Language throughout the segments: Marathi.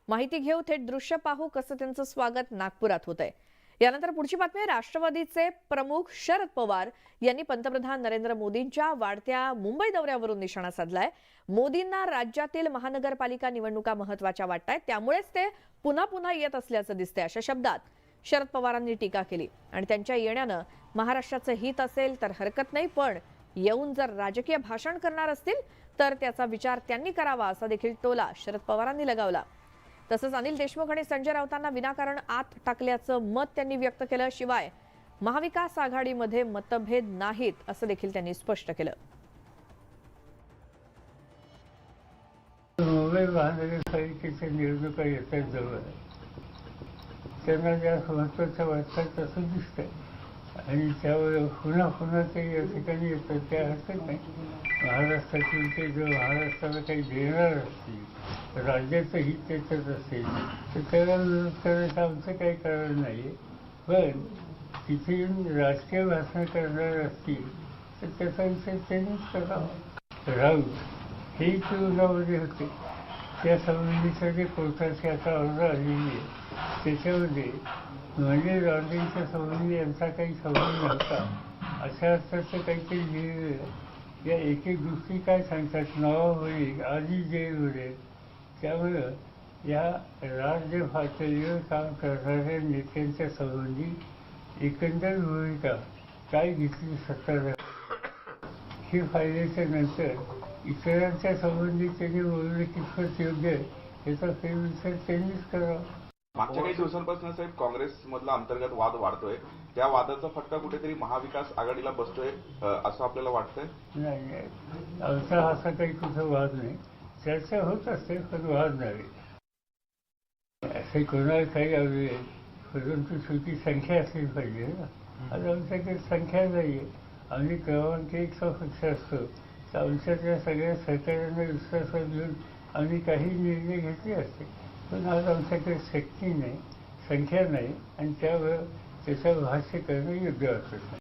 माहिती घेऊ, थेट दृश्य पाहू कसं त्यांचं स्वागत नागपुरात होतंय। यानंतर पुढची बातमी आहे, राष्ट्रवादीचे प्रमुख शरद पवार यांनी पंतप्रधान नरेंद्र मोदींच्या वाढत्या मुंबई दौऱ्यावरून निशाणा साधलाय। मोदींना राज्यातील महानगरपालिका निवडणुका महत्त्वाच्या वाटतायत, त्यामुळेच ते पुन्हा पुन्हा येत असल्याचं दिसतंय, अशा शब्दात शरद पवारांनी टीका केली। आणि त्यांच्या येण्यानं महाराष्ट्राचं हित असेल तर हरकत नाही, पण येऊन जर राजकीय भाषण करणार असतील तर त्याचा विचार त्यांनी करावा, असा देखील टोला शरद पवारांनी लगावला। तसंच अनिल देशमुख आणि संजय राऊतांना विनाकारण आत टाकल्याचं मत त्यांनी व्यक्त केलं। शिवाय महाविकास आघाडीमध्ये मतभेद नाहीत असं देखील त्यांनी स्पष्ट केलं। मुंबई महानगरपालिकेच्या निवडणुका येतात जवळ, त्यांना ज्या महत्त्वाच्या वाटतात तसं दिसतंय आणि त्यामुळे पुन्हा पुन्हा ते या ठिकाणी येतात, त्या हरकत नाही। महाराष्ट्रातील ते जर महाराष्ट्राला काही देणार असतील, राज्याचं हित त्याच्यात असेल तर त्याला विरोध करायचं आमचं काही कारण नाही आहे। पण तिथे येऊन राजकीय भाषण करणार असतील तर त्याचा विचार त्यांनीच करावा। राऊत हे चुनामध्ये होते, त्या संबंधीचं जे कोर्टाची आता ऑर्डर आलेली आहे त्याच्यामध्ये मनी लॉन्ड्रिंगच्या संबंधी यांचा काही संबंध नव्हता अशा अर्थाचं काहीतरी लिहिलेलं। या एक एक गोष्टी काय सांगतात, नावावरील आधी जेलमध्ये, त्यामुळं या राज्य पातळीवर काम करणाऱ्या नेत्यांच्या संबंधी एकंदर भूमिका काय घेतली सत्ताधारी हे पाहिल्याच्या नंतर इतरांच्या संबंधी त्यांनी बोलणे कितपत योग्य आहे याचा फेरविचार त्यांनीच करावा। मागच्या काही दिवसांपासून साहेब काँग्रेसमधला अंतर्गत वाद वाढतोय, त्या वादाचा फटका कुठेतरी महाविकास आघाडीला बसतोय असं आपल्याला वाटतंय? नाही, आमचा असा काही कुठं वाद नाही, चर्चा होत असते पण वाद नाही। असे कोणाला काही हवे, परंतु शेवटी संख्या असली पाहिजे ना। आज आमच्याकडे संख्या नाही आहे, आम्ही क्रमांक 1चा पक्ष असतो तर आमच्यातल्या सगळ्या सहकार्यांना विश्वासात घेऊन आम्ही काही निर्णय घेतले असते, पण आज आमच्याकडे शक्ती नाही, संख्या नाही आणि त्यामुळे त्याचं भाष्य करणं योग्य वाटत नाही।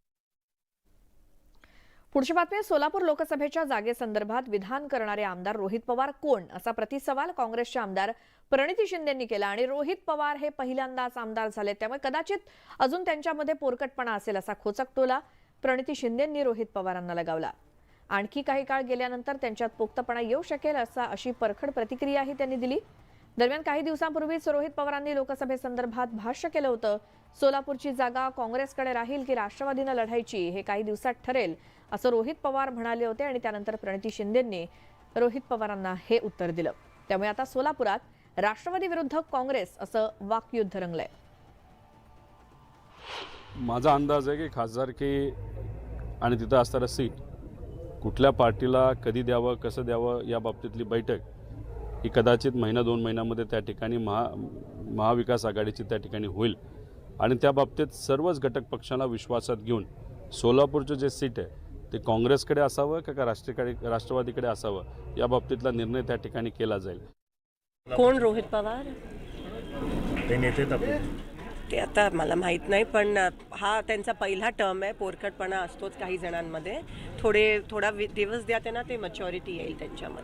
पुढची बातमी, सोलापूर लोकसभेच्या जागेसंदर्भात विधान करणारे आमदार रोहित पवार कोण, असा प्रतिसवाल काँग्रेसचे आमदार प्रणिती शिंदेंनी केला। आणि रोहित पवार हे पहिल्यांदाच आमदार झाले, त्यामुळे कदाचित अजून त्यांच्यामध्ये पोरकटपणा असेल, असा खोचक टोला प्रणिती शिंदेंनी रोहित पवारांना लगावला। आणखी काही काळ गेल्यानंतर त्यांच्यात पोक्तपणा येऊ शकेल अशी परखड प्रतिक्रियाही त्यांनी दिली। दरम्यान काही दिवसांपूर्वीच रोहित पवारांनी लोकसभेसंदर्भात भाष्य केलं होतं। सोलापूरची जागा काँग्रेसकडे राहील की राष्ट्रवादीनं लढायची हे काही दिवसात ठरेल, असं रोहित पवार म्हणाले होते। आणि त्यानंतर प्रणिती शिंदेंनी रोहित पवारांना हे उत्तर दिलं। त्यामुळे आता सोलापुरात राष्ट्रवादी विरुद्ध काँग्रेस असं वाकयुद्ध रंगलंय। माझा अंदाज आहे की खासदारकी आणि तिथं असणारं सीट कुठल्या पार्टीला कधी द्यावं, कसं द्यावं या बाबतीतली बैठक ही कदाचित महिना 2 महिन्यामध्ये त्या ठिकाणी महाविकास आघाडीची त्या ठिकाणी होईल। आणि त्या बाबतीत सर्वच घटक पक्षांना विश्वासात घेऊन सोलापूरचं जे सीट आहे ते काँग्रेसकडे असावं का राष्ट्रवादीकडे असावं या बाबतीतला निर्णय त्या ठिकाणी केला जाईल। कोण रोहित पवार ते नेते ते आता मला माहीत नाही, पण हा त्यांचा पहिला टर्म आहे। पोरकटपणा असतोच काही जणांमध्ये, थोडा दिवस द्या त्यांना, ते मॅच्युरिटी येईल त्यांच्यामध्ये।